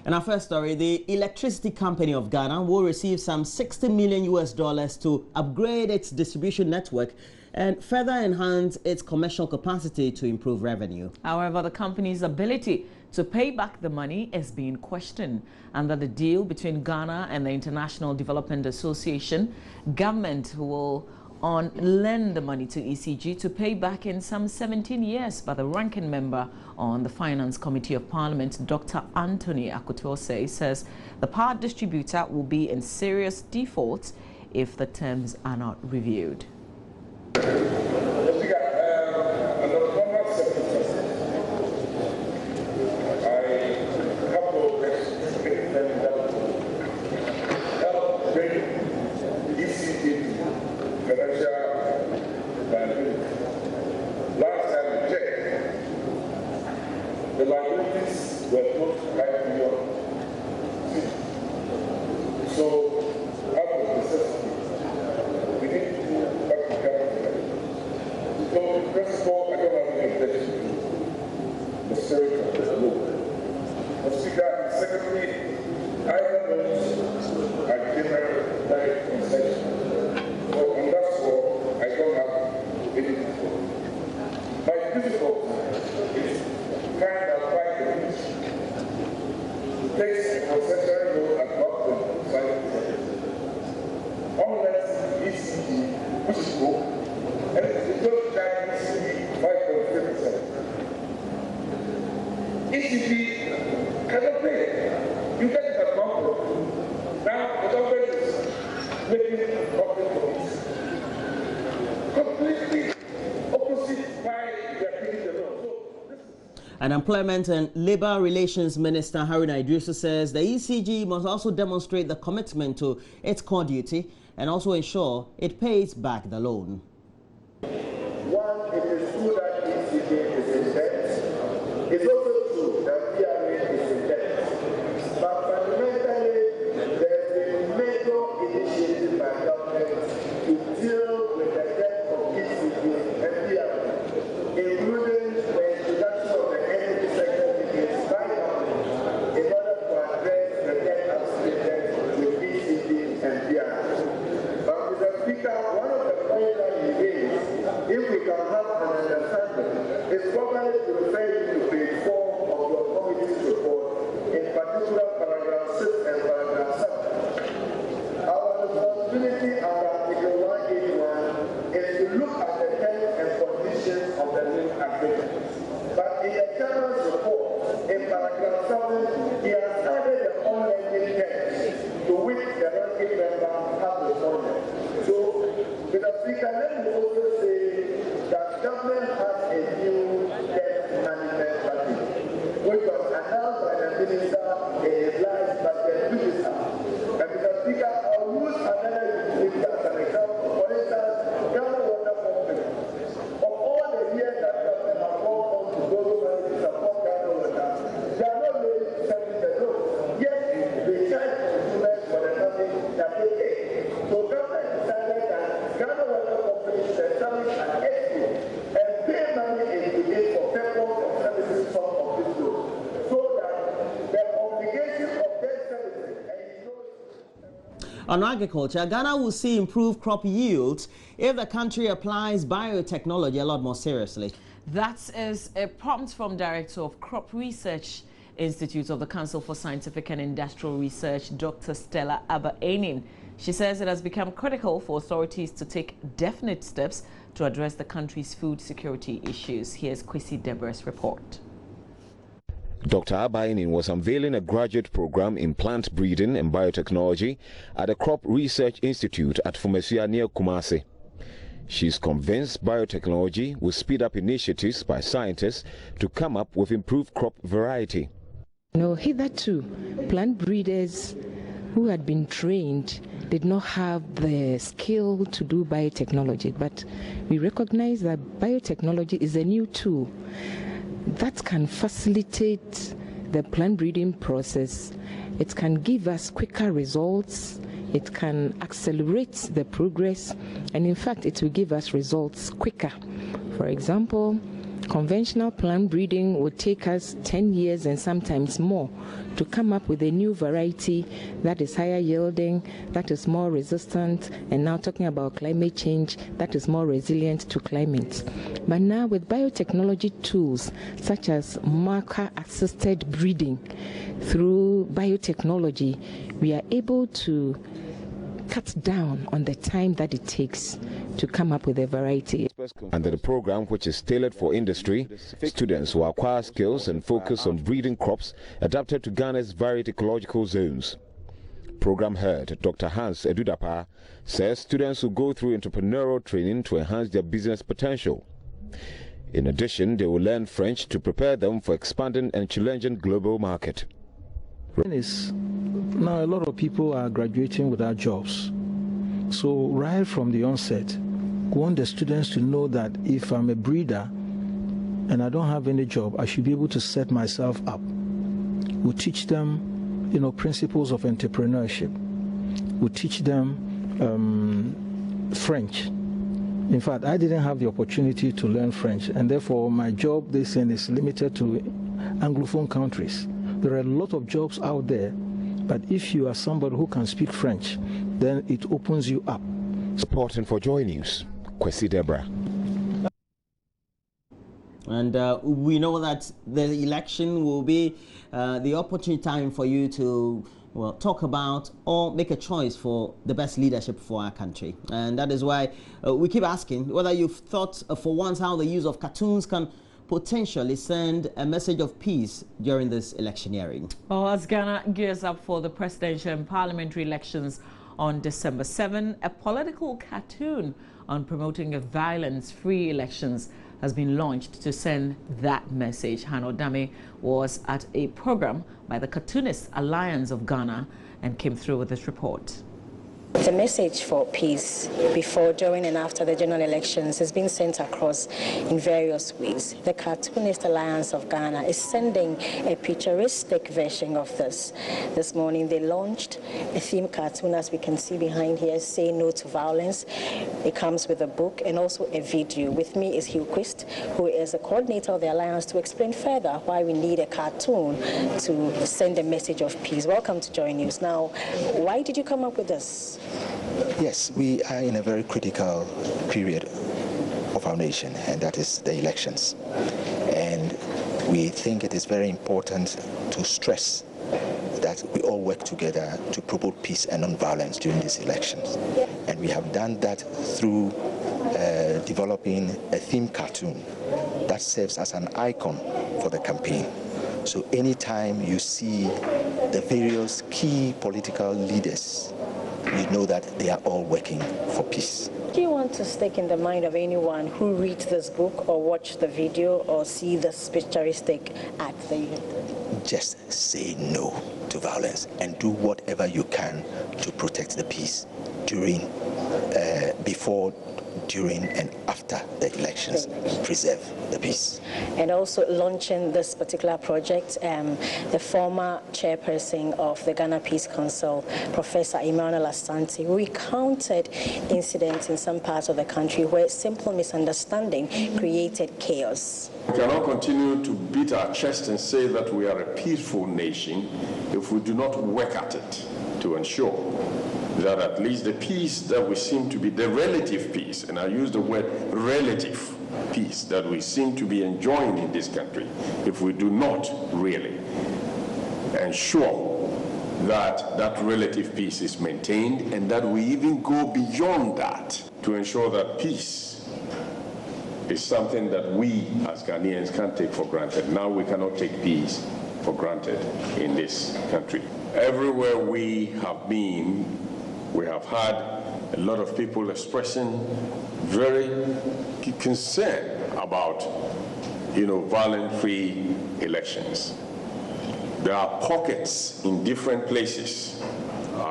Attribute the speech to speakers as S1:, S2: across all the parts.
S1: And our first story, the Electricity Company of Ghana will receive some $60 million to upgrade its distribution network and further enhance its commercial capacity to improve revenue.
S2: However, the company's ability to pay back the money is being questioned. Under the deal between Ghana and the International Development Association, government will lend the money to ECG to pay back in some 17 years. But the ranking member on the Finance Committee of Parliament, Dr. Anthony Akutose, says the power distributor will be in serious default if the terms are not reviewed.
S3: The liabilities were not $5 million. So, out of necessity, we need to do what we can. So, in principle, I don't have any objection to the spirit of the law. But Speaker, secondly, either those are general direct concession. So, on that score, I don't have any difficulty. My difficulty is kind of like the takes a concessionary role at about 25%. Unless ECG, which is broke, and it just charge ECG 5.3%. ECG cannot pay. You get it at one. Now the government is making a profit from this. Completely opposite by their taking the law.
S1: And Employment and Labour Relations Minister Haruna Iddrisu says the ECG must also demonstrate the commitment to its core duty and also ensure it pays back the loan.
S3: One, it is true that ECG is in debt. It's also true that PRA is in debt. But fundamentally, there is a major initiative by government to deal with the debt of ECG and PRA, including the introduction of the energy sector against government in order to address the debt associated with ECG and PRA. But Mr. Speaker, one of the points that he raised, if we can have an understanding, is probably to refer you to page 4 of your committee's report, in particular paragraph 6 and paragraph 7. Our responsibility under Article 181 is to look at the terms and conditions of the new agreement. But in the chairman's report, in paragraph 7, he has added the on-lending terms to which the ranking member has responded. So, Mr. Speaker, let me also say that government has a new debt management strategy, which was announced by the minister in his last budget minister. And Mr. Speaker, I'll use another utility as an example. For instance, Ghana Water Company. Of all the years that government have gone on to borrow money to support Ghana Water, they are not ready to service the loan. Yet, they charge consumers for the money that they pay. So government decided that Ghana Water Company should establish an escrow and pay money into it for purpose of servicing some of this loan, so that the obligation of debt servicing and
S1: On agriculture, Ghana will see improved crop yields if the country applies biotechnology a lot more seriously.
S2: That is a prompt from Director of Crop Research Institute of the Council for Scientific and Industrial Research, Dr. Stella Aba-Aning. She says it has become critical for authorities to take definite steps to address the country's food security issues. Here's Kwesi Deborah's report.
S4: Dr. Aba-Aning was unveiling a graduate program in plant breeding and biotechnology at the Crop Research Institute at Fumesia near Kumasi. She's convinced biotechnology will speed up initiatives by scientists to come up with improved crop variety.
S5: Hitherto, plant breeders who had been trained did not have the skill to do biotechnology, but we recognize that biotechnology is a new tool that can facilitate the plant breeding process. It can give us quicker results, it can accelerate the progress, and in fact it will give us results quicker. For example, Conventional plant breeding would take us 10 years and sometimes more to come up with a new variety that is higher yielding, that is more resistant, and now talking about climate change, that is more resilient to climate. But now with biotechnology tools such as marker-assisted breeding through biotechnology, we are able to cut down on the time that it takes to come up with a variety.
S4: Under the program, which is tailored for industry, students will acquire skills and focus on breeding crops adapted to Ghana's varied ecological zones. Program head Dr. Hans Edudapa says students will go through entrepreneurial training to enhance their business potential. In addition, they will learn French to prepare them for expanding and challenging global market.
S6: Now a lot of people are graduating without jobs. So right from the onset, we want the students to know that if I'm a breeder and I don't have any job, I should be able to set myself up. We teach them, principles of entrepreneurship. We teach them French. In fact, I didn't have the opportunity to learn French, and therefore my job, they say, is limited to Anglophone countries. There are a lot of jobs out there, but if you are somebody who can speak French, then it opens you up.
S4: Reporting for Joy News, Kwesi Debra.
S1: And we know that the election will be the opportune time for you to talk about or make a choice for the best leadership for our country. And that is why we keep asking whether you've thought for once how the use of cartoons can potentially send a message of peace during this electioneering.
S2: Well, as Ghana gears up for the presidential and parliamentary elections on December 7, a political cartoon on promoting a violence-free elections has been launched to send that message. Hano Dame was at a program by the Cartoonist Alliance of Ghana and came through with this report.
S7: The message for peace before, during and after the general elections has been sent across in various ways. The Cartoonist Alliance of Ghana is sending a picturesque version of this. This morning they launched a theme cartoon, as we can see behind here, Say No to Violence. It comes with a book and also a video. With me is Hugh Quist, who is the coordinator of the Alliance, to explain further why we need a cartoon to send a message of peace. Welcome to Joy News. Now, why did you come up with this?
S8: Yes, we are in a very critical period of our nation, and that is the elections. And we think it is very important to stress that we all work together to promote peace and non-violence during these elections. And we have done that through developing a theme cartoon that serves as an icon for the campaign. So anytime you see the various key political leaders, you know that they are all working for peace.
S7: Do you want to stick in the mind of anyone who reads this book or watch the video or see this picturesque act that you did?
S8: Just say no to violence and do whatever you can to protect the peace during, before, during and after the elections. Preserve the peace.
S7: And also launching this particular project, the former chairperson of the Ghana Peace Council, Professor Emmanuel Asante, recounted incidents in some parts of the country where simple misunderstanding created chaos.
S9: We cannot continue to beat our chest and say that we are a peaceful nation if we do not work at it to ensure that at least the peace that we seem to be, the relative peace, and I use the word relative peace, that we seem to be enjoying in this country, if we do not really ensure that that relative peace is maintained and that we even go beyond that to ensure that peace is something that we as Ghanaians can't take for granted. Now we cannot take peace for granted in this country. Everywhere we have been, we have had a lot of people expressing very concern about, violent-free elections. There are pockets in different places.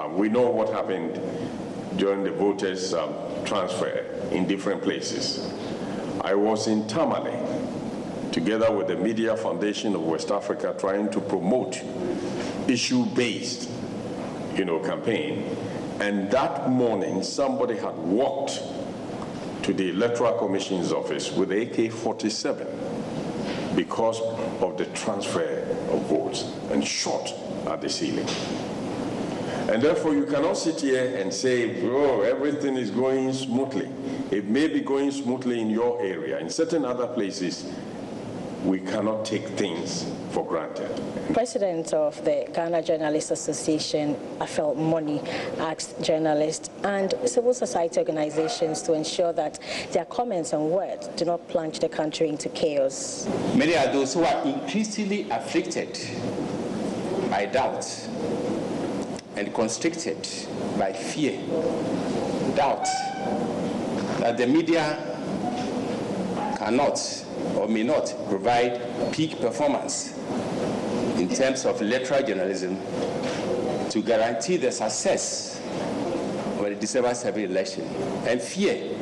S9: We know what happened during the voters' transfer in different places. I was in Tamale, together with the Media Foundation of West Africa, trying to promote issue-based, campaign. And that morning, somebody had walked to the Electoral Commission's office with AK-47 because of the transfer of votes and shot at the ceiling. And therefore, you cannot sit here and say, oh, everything is going smoothly. It may be going smoothly in your area. In certain other places, we cannot take things for granted.
S7: President of the Ghana Journalists Association, Afel Moni, asked journalists and civil society organizations to ensure that their comments and words do not plunge the country into chaos.
S10: Many are those who are increasingly afflicted by doubt and constricted by fear, doubt that the media cannot or may not provide peak performance in terms of electoral journalism to guarantee the success of the December 7 election, and fear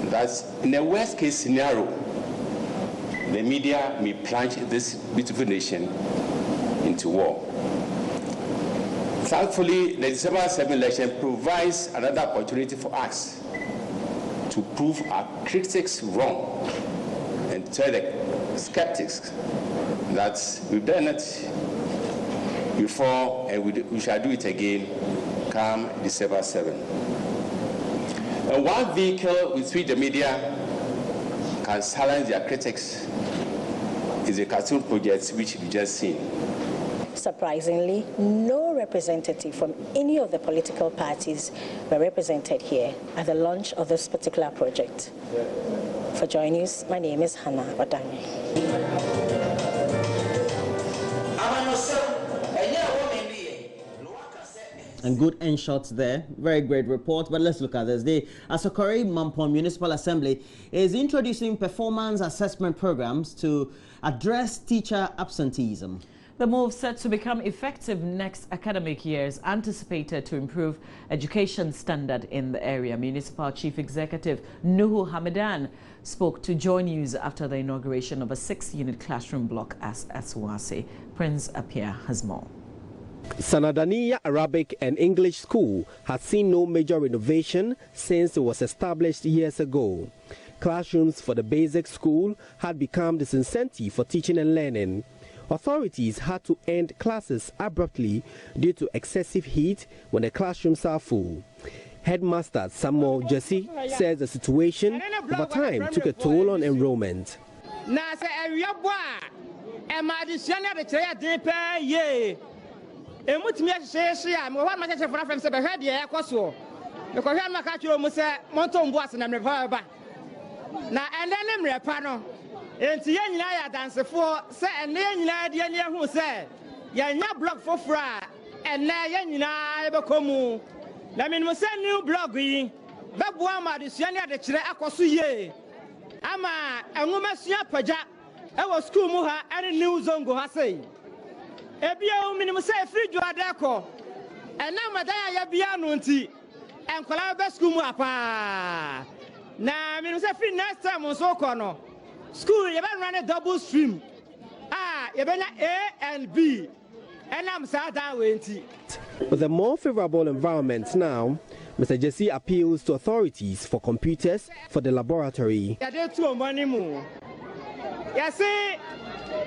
S10: that in a worst case scenario, the media may plunge this beautiful nation into war. Thankfully, the December 7 election provides another opportunity for us to prove our critics wrong and tell the skeptics that we've done it before and we shall do it again come December 7. And one vehicle with which the media can silence their critics is the cartoon project which we've just seen.
S7: Surprisingly, no representative from any of the political parties were represented here at the launch of this particular project. For Joy News, my name is Hannah Odami.
S1: And good end shots there. Very great report. But let's look at this. The Asokore Mampong Municipal Assembly is introducing performance assessment programs to address teacher absenteeism.
S2: The move set to become effective next academic year is anticipated to improve education standard in the area. Municipal Chief Executive Nuhu Hamidan spoke to Joy News after the inauguration of a 6-unit classroom block at Aswase. Prince Apia has more.
S11: Sanadaniya Arabic and English School has seen no major renovation since it was established years ago. Classrooms for the basic school had become disincentive for teaching and learning. Authorities had to end classes abruptly due to excessive heat when the classrooms are full. Headmaster Samuel Jesse says the situation over time took a toll on enrollment.
S12: Enti yenyina ya dansefo se ene yenyina de ene hu se yenya blog fofra ene yenyina ebekomu na minmu se new blog yi bebu ama de suane ade kire akoso ye ama enwoma sua paja e wo school mu ha ene new zongo ha sei ebia o minmu se free jo adeko ene madaya ya bia no nti enkola be school mu apa na minmu se free next time so kono school, you better run a double stream. You better A and B. And I'm sad that way.
S11: With a more favorable environment now, Mr. Jesse appeals to authorities for computers for the laboratory.
S12: Yes,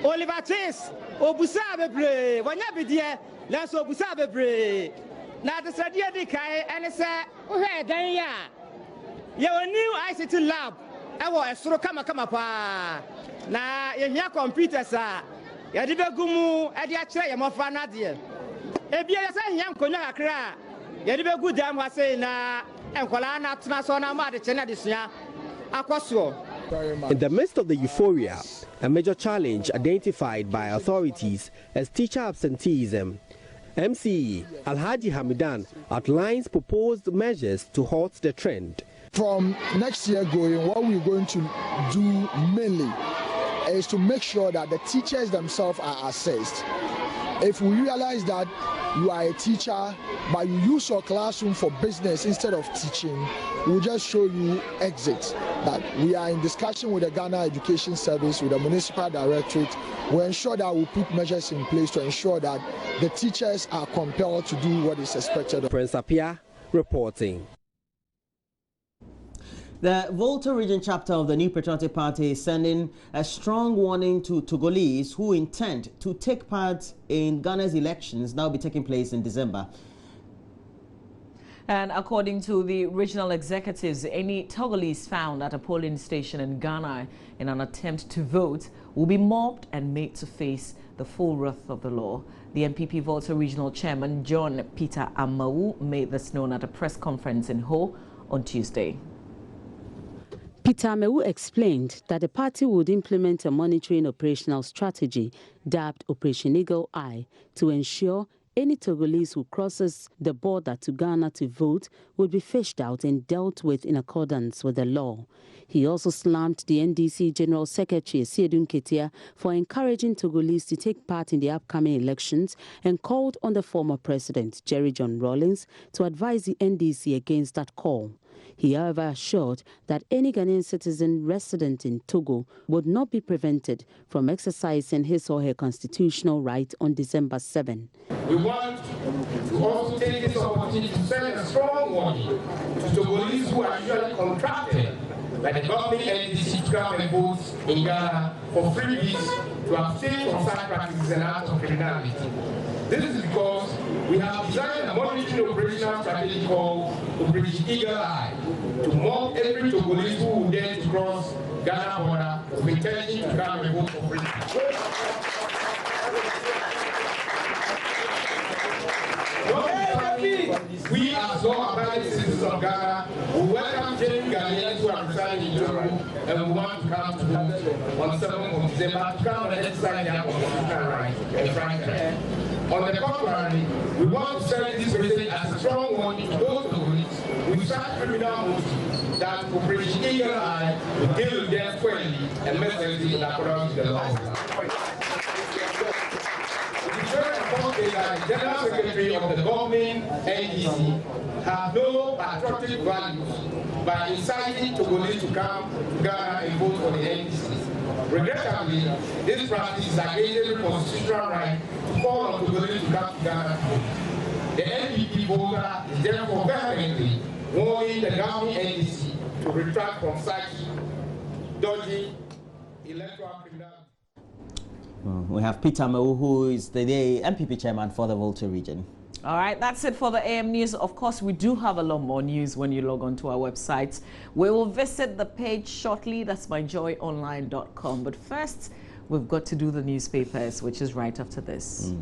S12: Oliver Chase, Obusabe, when you be there, let's Obusabe. Now the Sadia Dikai and it's a then your new ICT lab. Ewo esoro kama pa na yehia computers a yade begumu ade a kire yemofa na de ebia yesa hia nkonya kakra yade begu dam ase na enkola na tena so na ma de chena de sua akoso.
S11: In the midst of the euphoria, a major challenge identified by authorities as teacher absenteeism, MCE Alhaji Hamidan outlines proposed measures to halt the trend.
S13: From next year going, what we're going to do mainly is to make sure that the teachers themselves are assessed. If we realize that you are a teacher, but you use your classroom for business instead of teaching, we'll just show you exit. That we are in discussion with the Ghana Education Service, with the Municipal Directorate. We'll ensure that we put measures in place to ensure that the teachers are compelled to do what is expected.
S11: Prince Apia reporting.
S1: The Volta Region chapter of the New Patriotic Party is sending a strong warning to Togolese who intend to take part in Ghana's elections that will be taking place in December.
S2: And according to the regional executives, any Togolese found at a polling station in Ghana in an attempt to vote will be mobbed and made to face the full wrath of the law. The NPP Volta Regional Chairman John Peter Amawu made this known at a press conference in Ho on Tuesday.
S14: Peter Amawu explained that the party would implement a monitoring operational strategy dubbed Operation Eagle Eye to ensure any Togolese who crosses the border to Ghana to vote would be fished out and dealt with in accordance with the law. He also slammed the NDC General Secretary Siedu Nketia for encouraging Togolese to take part in the upcoming elections and called on the former president, Jerry John Rawlings, to advise the NDC against that call. He, however, assured that any Ghanaian citizen resident in Togo would not be prevented from exercising his or her constitutional right on December 7.
S15: We want to also take this opportunity to send a strong warning to Togolese who are usually contracted by the government NDC to come and vote in Ghana for freebies to abstain from such practices and acts of criminality. This is because we have designed a monitoring operational strategy called Operation Eagle Eye to mock every Togolese who would dare to cross Ghana border with intention to come and vote for freebies. We as law-abiding citizens of Ghana will welcome genuine Ghanaians who are residing in Togo and we want to come to vote on 7th of December to come and exercise their constitutional right and franchise. On the contrary, we want to send this message as a strong warning to those Togolese with such criminal motives that Operation Eagle Eye will deal with them squarely and mercilessly in accordance with the law. The General Secretary of the government NDC have no patriotic values by inciting Togolese to come to Ghana and vote for the NDC. Regrettably, this practice is against every constitutional right to call on Togolese to come to Ghana. The NPP Volta is therefore vehemently warning the government NDC to retract from such dodgy electoral criminality.
S1: We have Peter Amawu, who is the NPP chairman for the Volta region.
S2: All right, that's it for the AM News. Of course, we do have a lot more news when you log on to our website. We will visit the page shortly. That's myjoyonline.com. But first, we've got to do the newspapers, which is right after this.